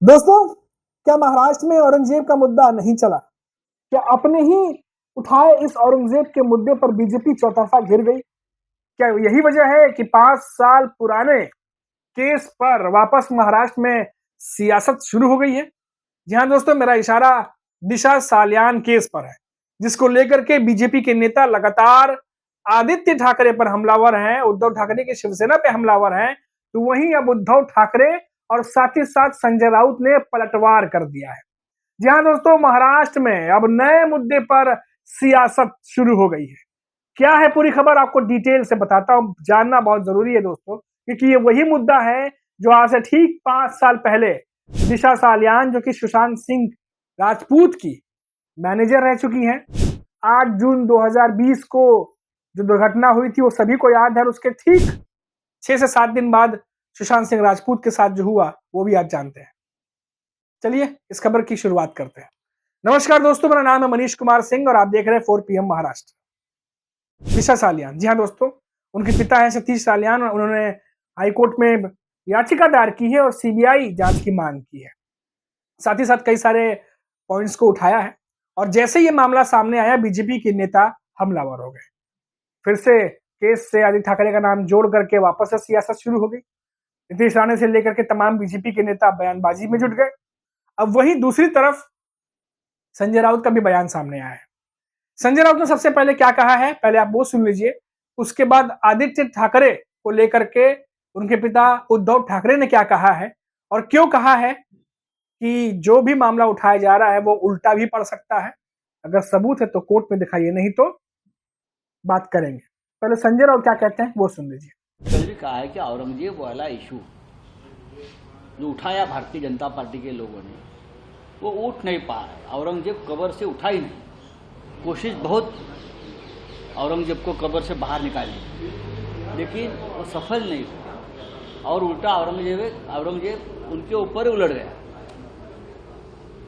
दोस्तों, क्या महाराष्ट्र में औरंगजेब का मुद्दा नहीं चला? क्या अपने ही उठाए इस औरंगजेब के मुद्दे पर बीजेपी चौतरफा घिर गई? क्या यही वजह है कि 5 साल पुराने केस पर वापस महाराष्ट्र में सियासत शुरू हो गई है? जी हाँ दोस्तों, मेरा इशारा दिशा सालियान केस पर है, जिसको लेकर के बीजेपी के नेता लगातार आदित्य ठाकरे पर हमलावर हैं, उद्धव ठाकरे की शिवसेना पे हमलावर हैं। तो वहीं अब उद्धव ठाकरे और साथ ही साथ संजय राउत ने पलटवार कर दिया है। जी हाँ दोस्तों, महाराष्ट्र में अब नए मुद्दे पर सियासत शुरू हो गई है। क्या है पूरी खबर, आपको डिटेल से बताता हूं, जानना बहुत जरूरी है दोस्तों, क्योंकि ये वही मुद्दा है जो आज से ठीक 5 साल पहले दिशा सालियान, जो कि सुशांत सिंह राजपूत की मैनेजर रह चुकी हैं, 8 जून 2020 को जो दुर्घटना हुई थी वो सभी को याद है। और उसके ठीक 6 से 7 दिन बाद सुशांत सिंह राजपूत के साथ जो हुआ वो भी आप जानते हैं। चलिए इस खबर की शुरुआत करते हैं। नमस्कार दोस्तों, मेरा नाम है मनीष कुमार सिंह और आप देख रहे हैं 4 PM महाराष्ट्र। दिशा सालियान, जी हाँ दोस्तों, उनके पिता हैं सतीश सालियान। उन्होंने हाईकोर्ट में याचिका दायर की है और सीबीआई जांच की मांग की है। साथ ही साथ कई सारे पॉइंट्स को उठाया है और जैसे ये मामला सामने आया, बीजेपी के नेता हमलावर हो गए। फिर से केस से आदित्य ठाकरे का नाम जोड़ करके वापस से सियासत शुरू हो गई। नीतीश राणे से लेकर के तमाम बीजेपी के नेता बयानबाजी में जुट गए। अब वहीं दूसरी तरफ संजय राउत का भी बयान सामने आया है। संजय राउत ने सबसे पहले क्या कहा है, पहले आप वो सुन लीजिए। उसके बाद आदित्य ठाकरे को लेकर के उनके पिता उद्धव ठाकरे ने क्या कहा है और क्यों कहा है कि जो भी मामला उठाया जा रहा है वो उल्टा भी पड़ सकता है। अगर सबूत है तो कोर्ट में दिखाइए, नहीं तो बात करेंगे। पहले संजय राउत क्या कहते हैं वो सुन लीजिए। कल भी कहा है कि औरंगजेब वाला इशू जो उठाया भारतीय जनता पार्टी के लोगों ने, वो उठ नहीं पा रहा है। औरंगजेब कब्र से उठा ही नहीं। कोशिश बहुत औरंगजेब को कब्र से बाहर निकाली, लेकिन वो सफल नहीं हुआ और उल्टा औरंगजेब उनके ऊपर उलट गया।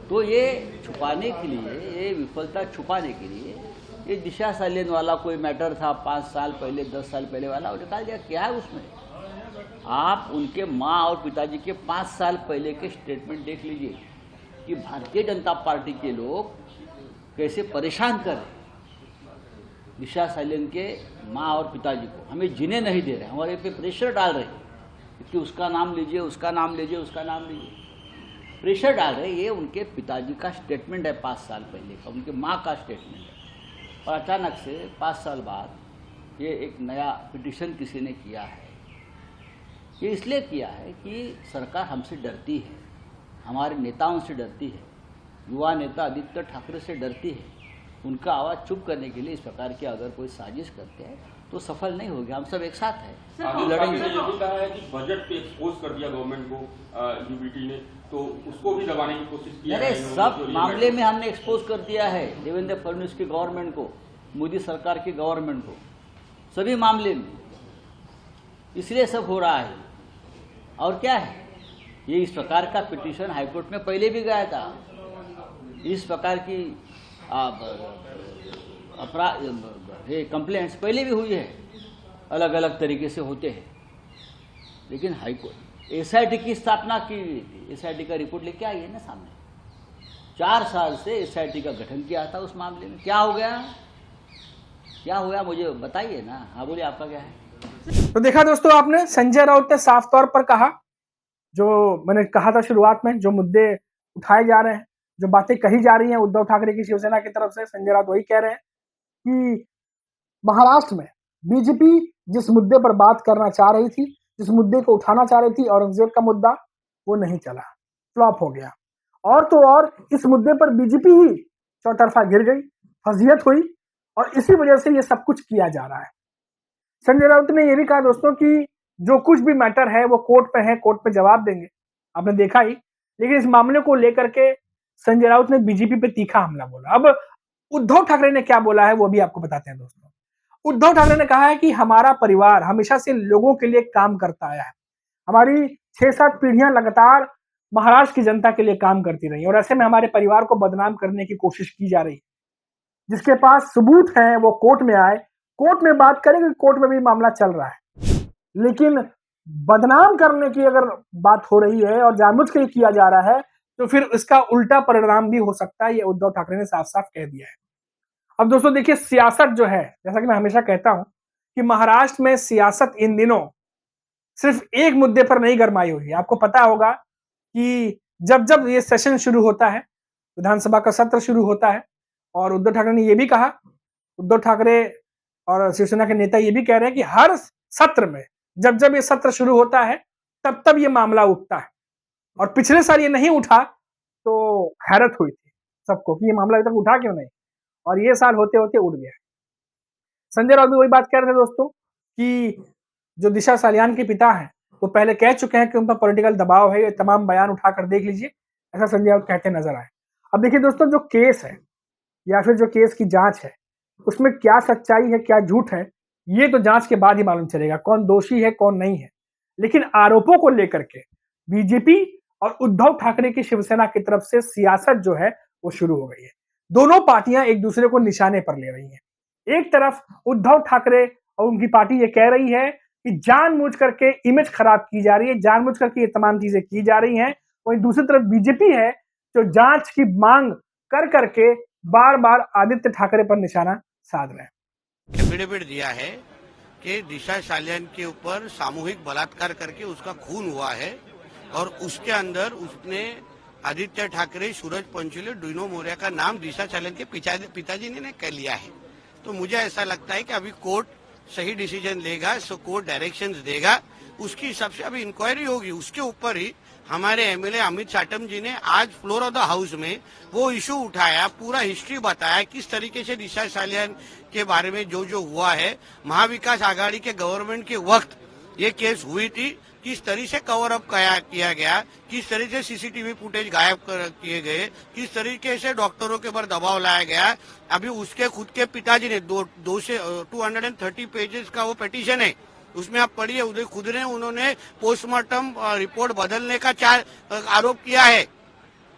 तो ये छुपाने के लिए, ये विफलता छुपाने के लिए ये दिशा सालियान वाला कोई मैटर था 5 साल पहले 10 साल पहले वाला, वो निकाल दिया। क्या है उसमें? आप उनके माँ और पिताजी के 5 साल पहले के स्टेटमेंट देख लीजिए कि भारतीय जनता पार्टी के लोग कैसे परेशान कर रहे दिशा सालियान के माँ और पिताजी को। हमें जीने नहीं दे रहे, हमारे पे प्रेशर डाल रहे कि उसका नाम लीजिए, उसका नाम लीजिए, उसका नाम लीजिए, प्रेशर डाल रहे। ये उनके पिताजी का स्टेटमेंट है 5 साल पहले का, उनके माँ का स्टेटमेंट है। और अचानक से 5 साल बाद ये एक नया पिटिशन किसी ने किया है। ये इसलिए किया है कि सरकार हमसे डरती है, हमारे नेताओं से डरती है, युवा नेता आदित्य ठाकरे से डरती है। उनका आवाज़ चुप करने के लिए इस प्रकार की अगर कोई साजिश करते हैं तो सफल नहीं होगी। हम सब एक साथ हैं, लड़ेंगे। ये भी कहा है कि बजट पे एक्सपोज कर दिया गवर्नमेंट को यूबीटी ने, तो उसको भी दबाने की कोशिश की है। अरे सब मामले में हमने एक्सपोज कर दिया है देवेंद्र फडणवीस की गवर्नमेंट को, मोदी सरकार की गवर्नमेंट को, सभी मामले में। इसलिए सब हो रहा है। और क्या है, ये इस प्रकार का पिटीशन हाईकोर्ट में पहले भी गया था। इस प्रकार की ये कंप्लेंट्स पहले भी हुई है, अलग अलग तरीके से होते हैं। लेकिन हाईकोर्ट एसआईटी की स्थापना की हुई थी, एसआईटी का रिपोर्ट लेके आई है ना सामने। 4 साल से एसआईटी का गठन किया था उस मामले में। क्या हो गया, क्या हुआ मुझे बताइए ना। हाँ बोलिए, आपका क्या है? तो देखा दोस्तों आपने, संजय राउत ने साफ तौर पर कहा, जो मैंने कहा था शुरुआत में, जो मुद्दे उठाए जा रहे हैं, जो बातें कही जा रही हैं उद्धव ठाकरे की शिवसेना की तरफ से, संजय राउत वही कह रहे हैं कि महाराष्ट्र में बीजेपी जिस मुद्दे पर बात करना चाह रही थी, जिस मुद्दे को उठाना चाह रही थी, औरंगजेब का मुद्दा, वो नहीं चला, फ्लॉप हो गया। और तो और इस मुद्दे पर बीजेपी ही चौतरफा गिर गई, फजीहत हुई और इसी वजह से ये सब कुछ किया जा रहा है। संजय राउत ने यह भी कहा दोस्तों कि जो कुछ भी मैटर है वो कोर्ट पे है, कोर्ट पे जवाब देंगे, आपने देखा ही। लेकिन इस मामले को लेकर के संजय राउत ने बीजेपी पे तीखा हमला बोला। अब उद्धव ठाकरे ने क्या बोला है वो भी आपको बताते हैं दोस्तों। उद्धव ठाकरे ने कहा है कि हमारा परिवार हमेशा से लोगों के लिए काम करता आया है, हमारी 6-7 पीढ़ियां लगातार महाराष्ट्र की जनता के लिए काम करती रही, और ऐसे में हमारे परिवार को बदनाम करने की कोशिश की जा रही है। जिसके पास सबूत है वो कोर्ट में आए, कोर्ट में बात करेंगे, कोर्ट में भी मामला चल रहा है। लेकिन बदनाम करने की अगर बात हो रही है और जानबूझ के किया जा रहा है, तो फिर इसका उल्टा परिणाम भी हो सकता है, ये उद्धव ठाकरे ने साफ-साफ कह दिया है। अब दोस्तों देखिए, सियासत जो है, जैसा कि मैं हमेशा कहता हूं कि महाराष्ट्र में सियासत इन दिनों सिर्फ एक मुद्दे पर नहीं गरमाई हुई है। आपको पता होगा कि जब जब ये सेशन शुरू होता है, विधानसभा का सत्र शुरू होता है, और उद्धव ठाकरे ने ये भी कहा, उद्धव ठाकरे और शिवसेना के नेता ये भी कह रहे हैं कि हर सत्र में जब जब ये सत्र शुरू होता है, तब तब ये मामला उठता है। और पिछले साल ये नहीं उठा तो हैरत हुई थी सबको कि ये मामला अभी तक उठा क्यों नहीं, और ये साल होते होते उठ गया। संजय राउत भी वही बात कह रहे थे दोस्तों कि जो दिशा सालियान के पिता हैं, वो पहले कह चुके हैं कि उन पर पॉलिटिकल दबाव है, ये तमाम बयान उठाकर देख लीजिए, ऐसा संजय राउत कहते नजर आए। अब देखिए दोस्तों, जो केस है या फिर जो केस की जांच है, उसमें क्या सच्चाई है क्या झूठ है, ये तो जांच के बाद ही मालूम चलेगा, कौन दोषी है कौन नहीं है। लेकिन आरोपों को लेकर के बीजेपी और उद्धव ठाकरे की शिवसेना की तरफ से सियासत जो है वो शुरू हो गई है। दोनों पार्टियां एक दूसरे को निशाने पर ले रही हैं। एक तरफ उद्धव ठाकरे और उनकी पार्टी ये कह रही है कि जानबूझ करके इमेज खराब की जा रही है, जानबूझ करके ये तमाम चीजें की जा रही हैं। वहीं दूसरी तरफ बीजेपी है जो जांच की मांग कर करके बार बार आदित्य ठाकरे पर निशाना साध रहे हैं। एफिडेविट दिया है कि दिशा सालियान के ऊपर सामूहिक बलात्कार करके उसका खून हुआ है और उसके अंदर उसने आदित्य ठाकरे, सूरज पंचोली, डीनो मोरिया का नाम दिशा सालियान के पिताजी ने कर लिया है। तो मुझे ऐसा लगता है कि अभी कोर्ट सही डिसीजन लेगा, सो कोर्ट डायरेक्शंस देगा, उसके हिसाब से अभी इंक्वायरी होगी। उसके ऊपर ही हमारे एमएलए अमित चाटम जी ने आज फ्लोर ऑफ द हाउस में वो इशू उठाया, पूरा हिस्ट्री बताया किस तरीके से दिशा सालियान के बारे में जो जो हुआ है, महाविकास आघाड़ी के गवर्नमेंट के वक्त ये केस हुई थी, किस तरह से कवर अप किया गया, किस तरह से सीसीटीवी फुटेज गायब किए गए, किस तरीके से डॉक्टरों के ऊपर दबाव लाया गया। अभी उसके खुद के पिताजी ने 230 पेजेस का वो पिटीशन है, उसमें आप पढ़िए, उधर खुद ने उन्होंने पोस्टमार्टम रिपोर्ट बदलने का आरोप किया है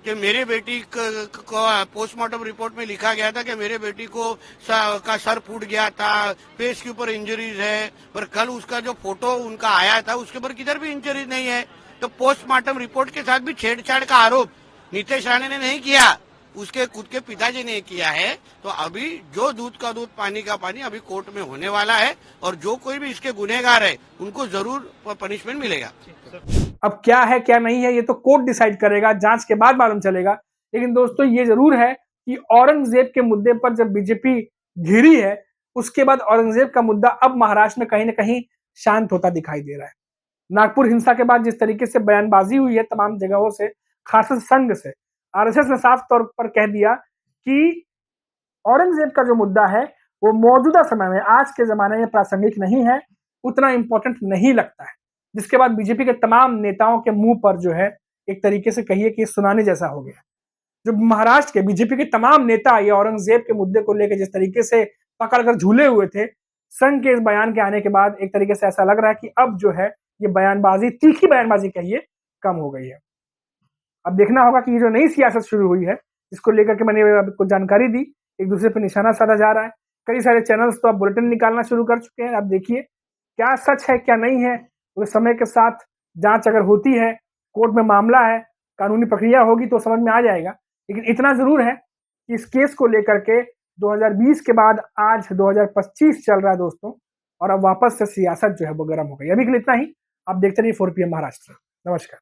कि मेरे बेटी को पोस्टमार्टम रिपोर्ट में लिखा गया था कि मेरे बेटी को का सर फूट गया था, फेस के ऊपर इंजरीज है, पर कल उसका जो फोटो उनका आया था उसके ऊपर किधर भी इंजरीज नहीं है। तो पोस्टमार्टम रिपोर्ट के साथ भी छेड़छाड़ का आरोप नीतीश राणे ने नहीं किया, उसके खुद के पिताजी ने किया है। तो अभी जो दूध का दूध पानी का पानी अभी कोर्ट में होने वाला है और जो कोई भी इसके गुनहगार है उनको जरूर पनिशमेंट मिलेगा। अब क्या है क्या नहीं है ये तो कोर्ट डिसाइड करेगा, जांच के बाद मालूम चलेगा। लेकिन दोस्तों ये जरूर है कि औरंगजेब के मुद्दे पर जब बीजेपी घिरी है, उसके बाद औरंगजेब का मुद्दा अब महाराष्ट्र में कहीं ना कहीं शांत होता दिखाई दे रहा है। नागपुर हिंसा के बाद जिस तरीके से बयानबाजी हुई है तमाम जगहों से, खासकर संघ से, आरएसएस ने साफ तौर पर कह दिया कि औरंगजेब का जो मुद्दा है वो मौजूदा समय में, आज के जमाने में प्रासंगिक नहीं है, उतना इंपॉर्टेंट नहीं लगता है। जिसके बाद बीजेपी के तमाम नेताओं के मुंह पर जो है एक तरीके से कहिए कि सुनाने जैसा हो गया। जो महाराष्ट्र के बीजेपी के तमाम नेता ये औरंगजेब के मुद्दे को लेकर जिस तरीके से पकड़कर झूले हुए थे, संघ के इस बयान के आने के बाद एक तरीके से ऐसा लग रहा है कि अब जो है ये बयानबाजी, तीखी बयानबाजी कहिए, कम हो गई है। अब देखना होगा कि ये जो नई सियासत शुरू हुई है, जिसको लेकर के मैंने आपको जानकारी दी, एक दूसरे पर निशाना साधा जा रहा है। कई सारे चैनल्स तो अब बुलेटिन निकालना शुरू कर चुके हैं। अब देखिए क्या सच है क्या नहीं है, तो समय के साथ जांच अगर होती है, कोर्ट में मामला है, कानूनी प्रक्रिया होगी तो समझ में आ जाएगा। लेकिन इतना जरूर है कि इस केस को लेकर के 2020 के बाद आज 2025 चल रहा है दोस्तों, और अब वापस से सियासत जो है वो गर्म हो गई। अभी के लिए इतना ही। आप देखते रहिए 4 PM महाराष्ट्र। नमस्कार।